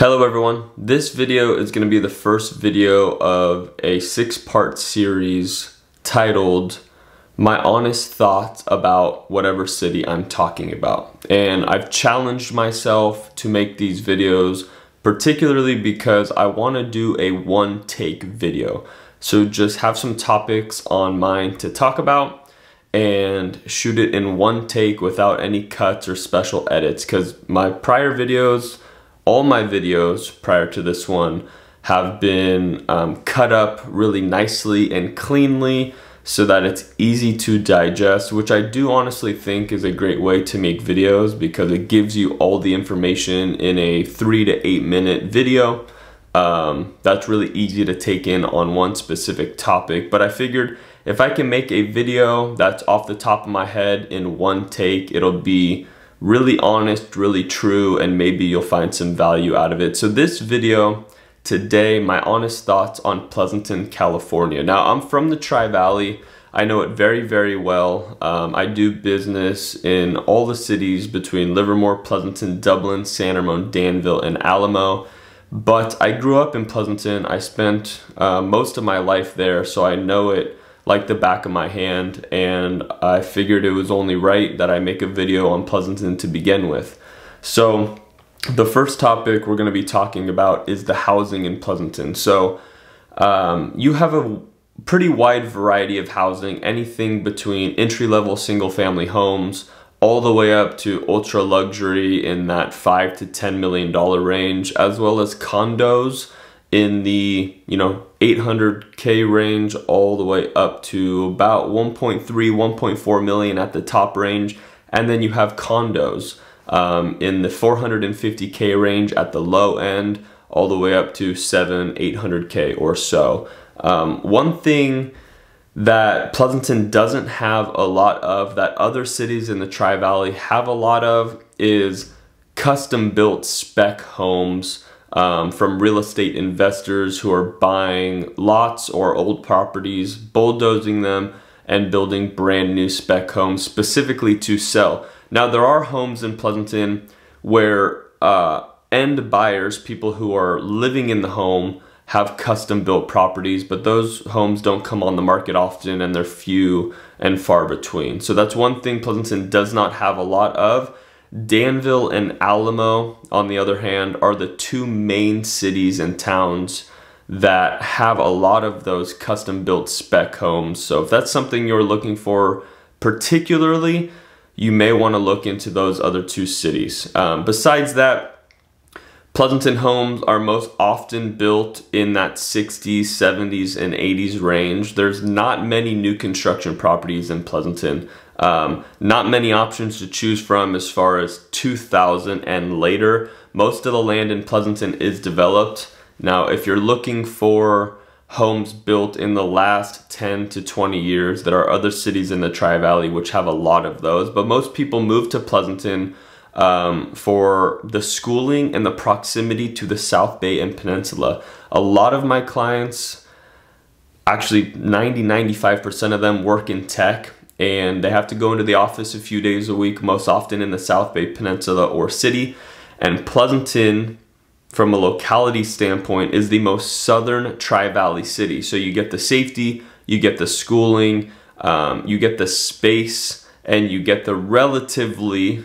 Hello everyone, this video is going to be the first video of a 6-part series titled My Honest Thoughts About Whatever City I'm Talking About. And I've challenged myself to make these videos particularly because I want to do a one-take video. So just have some topics on mind to talk about and shoot it in one take without any cuts or special edits, because my prior videos, all my videos prior to this one, have been cut up really nicely and cleanly so that it's easy to digest, which I do honestly think is a great way to make videos because it gives you all the information in a 3 to 8 minute video. That's really easy to take in on one specific topic, but I figured if I can make a video that's off the top of my head in one take, it'll be really honest, really true, and maybe you'll find some value out of it. So this video today, my honest thoughts on Pleasanton, California. Now, I'm from the Tri-Valley. I know it very, very well. I do business in all the cities between Livermore, Pleasanton, Dublin, San Ramon, Danville, and Alamo. But I grew up in Pleasanton. I spent most of my life there, so I know it like the back of my hand, and I figured it was only right that I make a video on Pleasanton to begin with. So the first topic we're going to be talking about is the housing in Pleasanton. So you have a pretty wide variety of housing, anything between entry-level single-family homes all the way up to ultra luxury in that $5 to $10 million range, as well as condos in the 800K range all the way up to about 1.3, 1.4 million at the top range. And then you have condos in the 450K range at the low end, all the way up to 800K or so. One thing that Pleasanton doesn't have a lot of, that other cities in the Tri-Valley have a lot of, is custom-built spec homes from real estate investors who are buying lots or old properties, bulldozing them, and building brand new spec homes specifically to sell. Now, there are homes in Pleasanton where end buyers, people who are living in the home, have custom built properties, but those homes don't come on the market often and they're few and far between. So that's one thing Pleasanton does not have a lot of. Danville and Alamo, on the other hand, are the two main cities and towns that have a lot of those custom-built spec homes. So if that's something you're looking for particularly, you may want to look into those other two cities. Besides that, Pleasanton homes are most often built in that 60s, 70s, and 80s range. There's not many new construction properties in Pleasanton. Not many options to choose from as far as 2000 and later. Most of the land in Pleasanton is developed. Now, if you're looking for homes built in the last 10 to 20 years, there are other cities in the Tri-Valley which have a lot of those, but most people move to Pleasanton for the schooling and the proximity to the South Bay and Peninsula. A lot of my clients, actually 90–95% of them, work in tech, and they have to go into the office a few days a week, most often in the South Bay Peninsula or city. And Pleasanton, from a locality standpoint, is the most southern Tri-Valley city. So you get the safety, you get the schooling, you get the space, and you get the relatively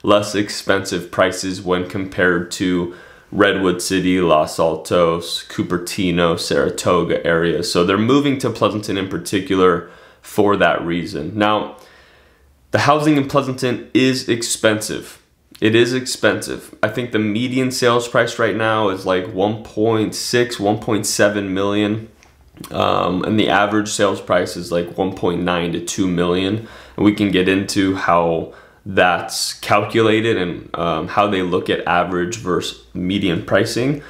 less expensive prices when compared to Redwood City, Los Altos, Cupertino, Saratoga areas. So they're moving to Pleasanton in particular for that reason. Now, the housing in Pleasanton is expensive. It is expensive. I think the median sales price right now is like 1.6, 1.7 million. And the average sales price is like 1.9 to 2 million. And we can get into how that's calculated and how they look at average versus median pricing.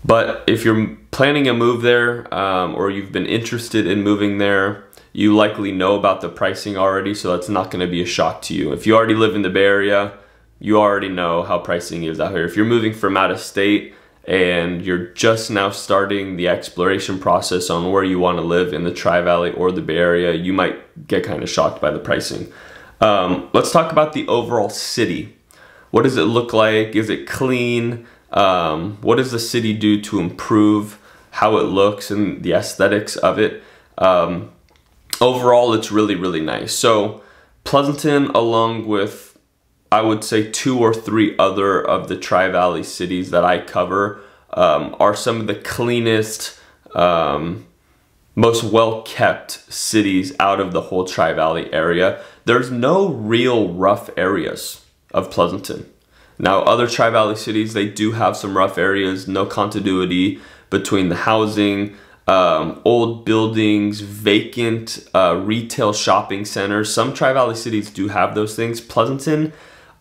But if you're planning a move there, or you've been interested in moving there, you likely know about the pricing already, so that's not going to be a shock to you. If you already live in the Bay Area, you already know how pricing is out here. If you're moving from out of state and you're just now starting the exploration process on where you want to live in the Tri-Valley or the Bay Area, you might get kind of shocked by the pricing. Let's talk about the overall city. what does it look like? Is it clean? What does the city do to improve how it looks and the aesthetics of it? Overall, it's really, really nice. So Pleasanton, along with, I would say, 2 or 3 other of the Tri-Valley cities that I cover, are some of the cleanest, most well-kept cities out of the whole Tri-Valley area. There's no real rough areas of Pleasanton. Now, other Tri-Valley cities, they do have some rough areas, no continuity between the housing, old buildings, vacant retail shopping centers. Some Tri-Valley cities do have those things. Pleasanton,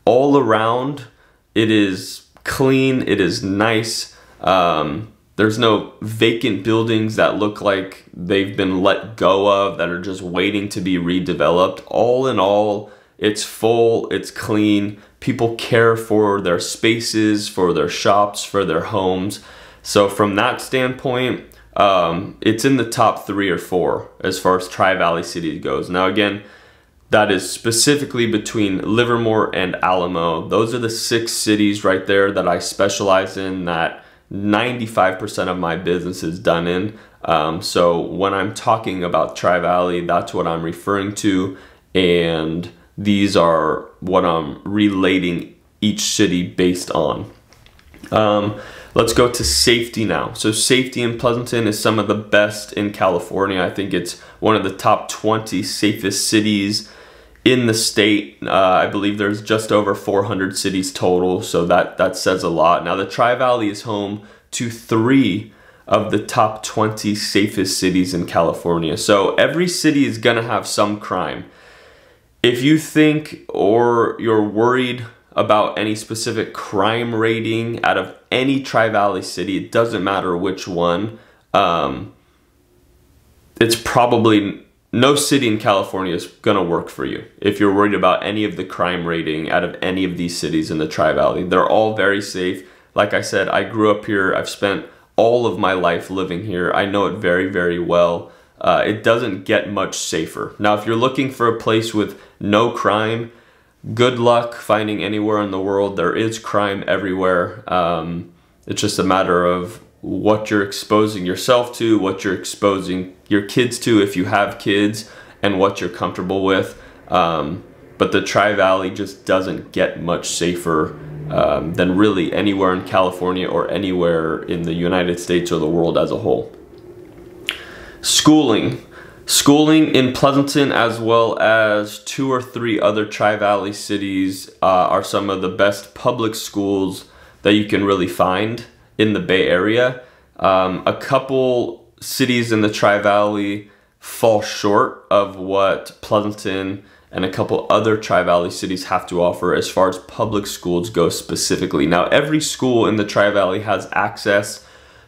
all around, it is clean, it is nice. There's no vacant buildings that look like they've been let go of, that are just waiting to be redeveloped. All in all, it's full, it's clean. People care for their spaces, for their shops, for their homes. So from that standpoint, it's in the top 3 or 4 as far as Tri-Valley City goes. Now again, that is specifically between Livermore and Alamo. Those are the 6 cities right there that I specialize in, that 95% of my business is done in. So when I'm talking about Tri-Valley, that's what I'm referring to, and these are what I'm relating each city based on. Let's go to safety now. So safety in Pleasanton is some of the best in California. I think it's one of the top 20 safest cities in the state. I believe there's just over 400 cities total, so that says a lot. Now the Tri-Valley is home to 3 of the top 20 safest cities in California. So every city is gonna have some crime. If you think or you're worried about any specific crime rating out of any Tri-Valley city, it doesn't matter which one, it's probably no city in California is gonna work for you if you're worried about any of the crime rating out of any of these cities in the Tri-Valley. They're all very safe. Like I said, I grew up here. I've spent all of my life living here. I know it very, very well. It doesn't get much safer. Now, if you're looking for a place with no crime, good luck finding anywhere in the world. There is crime everywhere. It's just a matter of what you're exposing yourself to, what you're exposing your kids to if you have kids, and what you're comfortable with. But the Tri-Valley just doesn't get much safer than really anywhere in California or anywhere in the United States or the world as a whole. Schooling. Schooling in Pleasanton, as well as 2 or 3 other Tri-Valley cities, are some of the best public schools that you can really find in the Bay Area. A couple cities in the Tri-Valley fall short of what Pleasanton and a couple other Tri-Valley cities have to offer as far as public schools go specifically. Now, every school in the Tri-Valley has access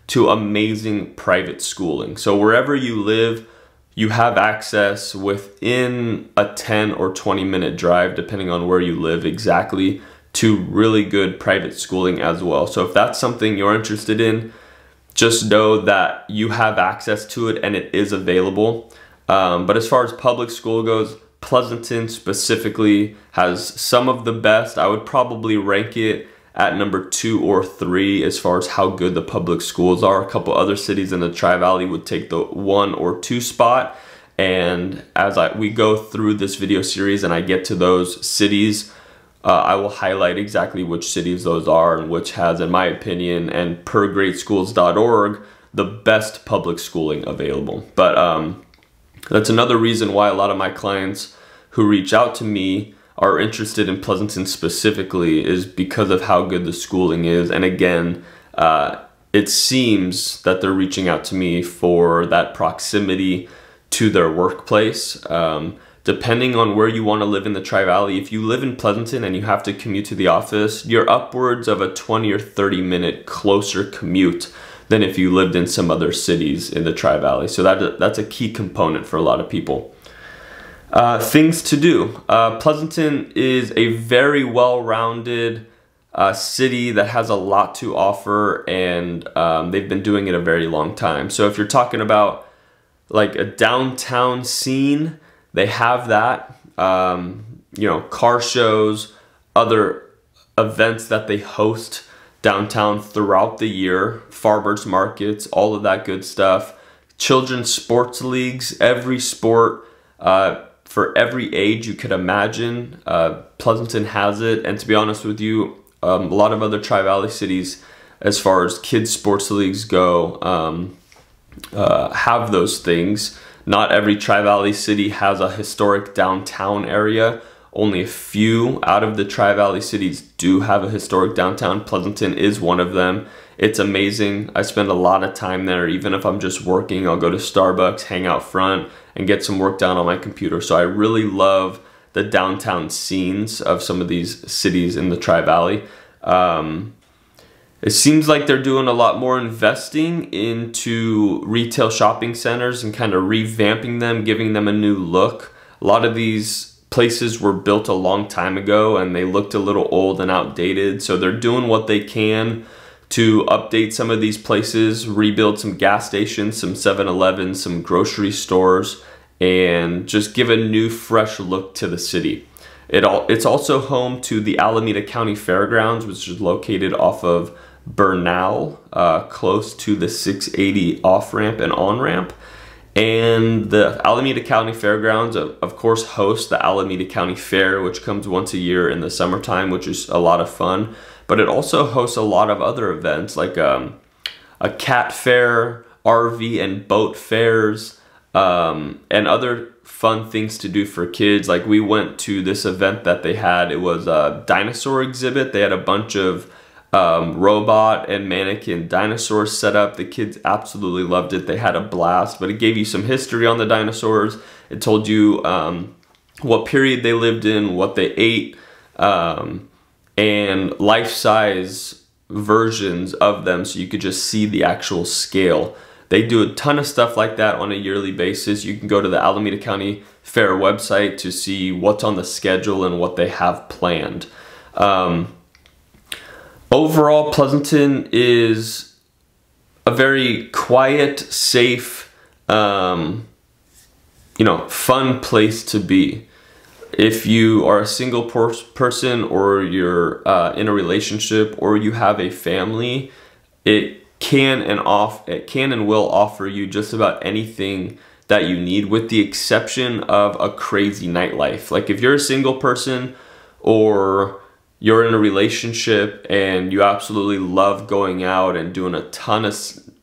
to amazing private schooling. So wherever you live, you have access within a 10 or 20-minute drive, depending on where you live exactly, to really good private schooling as well. So if that's something you're interested in, just know that you have access to it and it is available. But as far as public school goes, Pleasanton specifically has some of the best. I would probably rank it at number 2 or 3 as far as how good the public schools are. A couple other cities in the Tri-Valley would take the 1 or 2 spot. And as we go through this video series and I get to those cities, I will highlight exactly which cities those are and which has, in my opinion, and per greatschools.org, the best public schooling available. But that's another reason why a lot of my clients who reach out to me are interested in Pleasanton specifically, is because of how good the schooling is. And again, it seems that they're reaching out to me for that proximity to their workplace. Depending on where you want to live in the Tri-Valley, if you live in Pleasanton and you have to commute to the office, you're upwards of a 20 or 30 minute closer commute than if you lived in some other cities in the Tri-Valley. So that's a key component for a lot of people. Things to do. Pleasanton is a very well-rounded city that has a lot to offer, and they've been doing it a very long time. So if you're talking about like a downtown scene, they have that. You know, car shows, other events that they host downtown throughout the year, farmers markets, all of that good stuff, children's sports leagues, every sport for every age you could imagine. Pleasanton has it, and to be honest with you, a lot of other Tri-Valley cities, as far as kids sports leagues go, have those things. Not every Tri-Valley city has a historic downtown area. Only a few out of the Tri-Valley cities do have a historic downtown. Pleasanton is one of them. It's amazing. I spend a lot of time there. Even if I'm just working, I'll go to Starbucks, hang out front, and get some work done on my computer. So I really love the downtown scenes of some of these cities in the Tri-Valley. It seems like they're doing a lot more investing into retail shopping centers and kind of revamping them, giving them a new look. A lot of these places were built a long time ago and they looked a little old and outdated. So they're doing what they can to update some of these places, rebuild some gas stations, some 7-Elevens, some grocery stores, and just give a new, fresh look to the city. It's also home to the Alameda County Fairgrounds, which is located off of Bernal, close to the 680 off-ramp and on-ramp. And the Alameda County Fairgrounds, of course, hosts the Alameda County Fair, which comes once a year in the summertime, which is a lot of fun. But it also hosts a lot of other events, like a cat fair, RV and boat fairs, and other fun things to do for kids. Like we went to this event that they had. It was a dinosaur exhibit. They had a bunch of robot and mannequin dinosaurs set up. The kids absolutely loved it. They had a blast, but it gave you some history on the dinosaurs. It told you what period they lived in, what they ate, and life-size versions of them, so you could just see the actual scale. They do a ton of stuff like that on a yearly basis. You can go to the Alameda County Fair website to see what's on the schedule and what they have planned. Overall, Pleasanton is a very quiet, safe, fun place to be. If you are a single person, or you're in a relationship, or you have a family, it can and will offer you just about anything that you need, with the exception of a crazy nightlife. Like if you're a single person, or you're in a relationship and you absolutely love going out and doing a ton of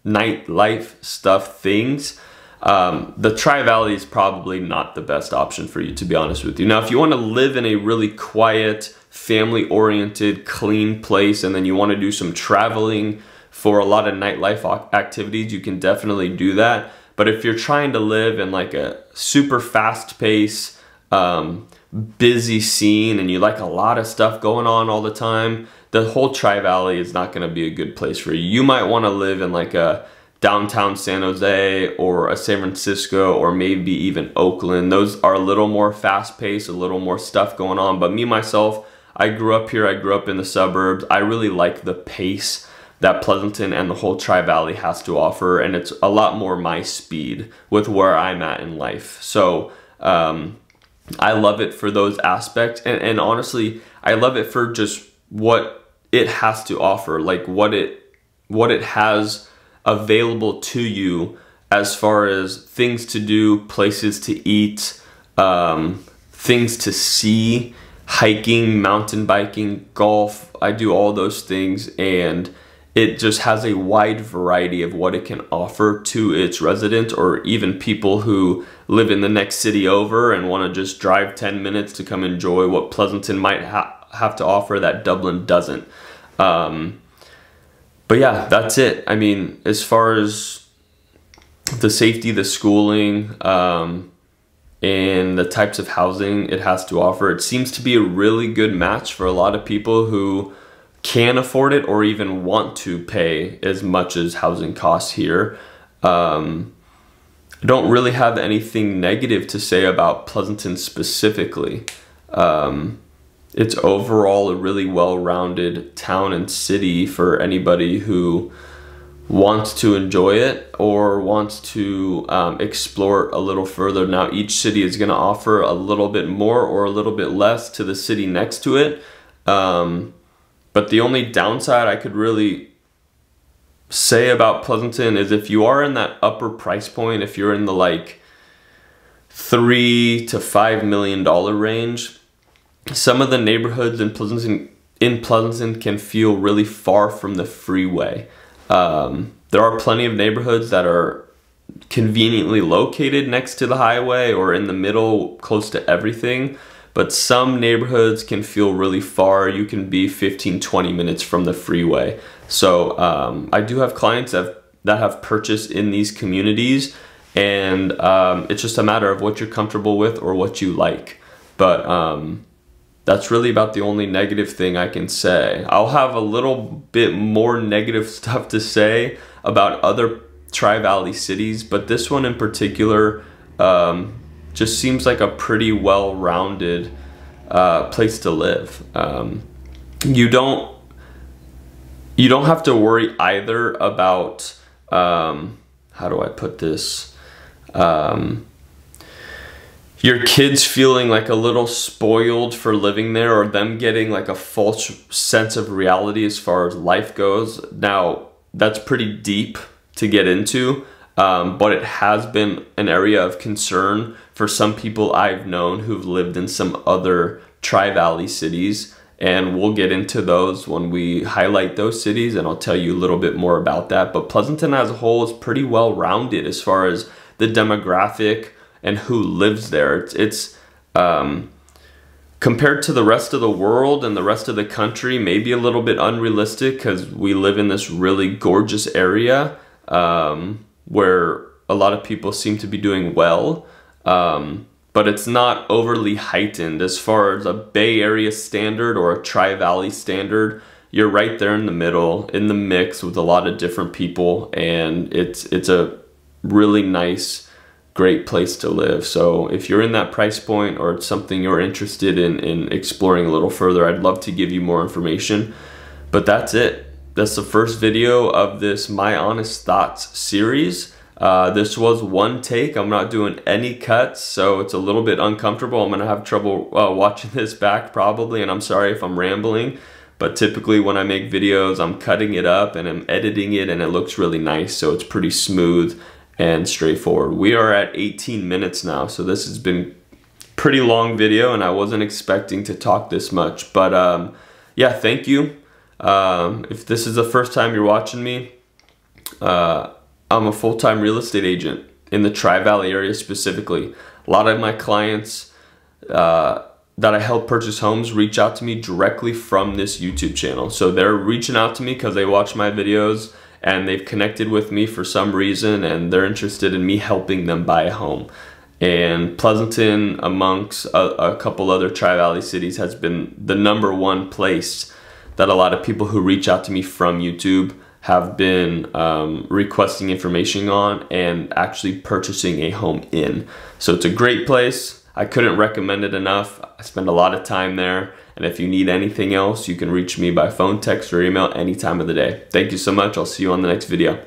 nightlife things, the Tri-Valley is probably not the best option for you, to be honest with you. Now, if you want to live in a really quiet, family-oriented, clean place, and then you want to do some traveling for a lot of nightlife activities, you can definitely do that. But if you're trying to live in like a super fast-paced, busy scene, and you like a lot of stuff going on all the time, the whole Tri-Valley is not going to be a good place for you. You might want to live in like a downtown San Jose, or a San Francisco, or maybe even Oakland. Those are a little more fast-paced, a little more stuff going on. But me, myself, I grew up here. I grew up in the suburbs. I really like the pace that Pleasanton and the whole Tri-Valley has to offer, and it's a lot more my speed with where I'm at in life. So I love it for those aspects, and honestly, I love it for just what it has to offer, like what it has available to you as far as things to do, places to eat, things to see, hiking, mountain biking, golf. I do all those things, and it just has a wide variety of what it can offer to its residents, or even people who live in the next city over and want to just drive 10 minutes to come enjoy what Pleasanton might have to offer that Dublin doesn't. But yeah, that's it. I mean, as far as the safety, the schooling, and the types of housing it has to offer, it seems to be a really good match for a lot of people who can afford it, or even want to pay as much as housing costs here. I don't really have anything negative to say about Pleasanton specifically. It's overall a really well-rounded town and city for anybody who wants to enjoy it or wants to explore a little further. Now, each city is going to offer a little bit more or a little bit less to the city next to it. But the only downside I could really say about Pleasanton is if you are in that upper price point, if you're in the like $3 to $5 million range, some of the neighborhoods in Pleasanton can feel really far from the freeway. There are plenty of neighborhoods that are conveniently located next to the highway or in the middle, close to everything. But some neighborhoods can feel really far. You can be 15-20 minutes from the freeway. So I do have clients that have purchased in these communities, and it's just a matter of what you're comfortable with or what you like. But that's really about the only negative thing I can say. I'll have a little bit more negative stuff to say about other Tri-Valley cities, but this one in particular just seems like a pretty well-rounded place to live. You don't have to worry either about how do I put this? Your kids feeling like a little spoiled for living there, or them getting like a false sense of reality as far as life goes. Now, that's pretty deep to get into, but it has been an area of concern for some people I've known who've lived in some other Tri-Valley cities, and we'll get into those when we highlight those cities, and I'll tell you a little bit more about that. But Pleasanton as a whole is pretty well rounded as far as the demographic and who lives there. It's compared to the rest of the world and the rest of the country, maybe a little bit unrealistic because we live in this really gorgeous area where a lot of people seem to be doing well, but it's not overly heightened as far as a Bay Area standard or a Tri-Valley standard. You're right there in the middle, in the mix with a lot of different people, and it's a really nice, great place to live. So if you're in that price point or it's something you're interested in exploring a little further, I'd love to give you more information. But that's it. That's the first video of this My Honest Thoughts series. This was one take. I'm not doing any cuts, so it's a little bit uncomfortable. I'm gonna have trouble watching this back probably, and I'm sorry if I'm rambling, but typically when I make videos, I'm cutting it up and I'm editing it, and it looks really nice, so it's pretty smooth and straightforward. We are at 18 minutes now, so this has been pretty long video, and I wasn't expecting to talk this much, but yeah, thank you. If this is the first time you're watching me, I'm a full-time real estate agent in the Tri-Valley area specifically. A lot of my clients that I help purchase homes reach out to me directly from this YouTube channel. So they're reaching out to me because they watch my videos and they've connected with me for some reason, and they're interested in me helping them buy a home. And Pleasanton, amongst a couple other Tri-Valley cities, has been the #1 place that a lot of people who reach out to me from YouTube have been requesting information on and actually purchasing a home in. So it's a great place. I couldn't recommend it enough. I spend a lot of time there, and if you need anything else, you can reach me by phone, text, or email any time of the day. Thank you so much. I'll see you on the next video.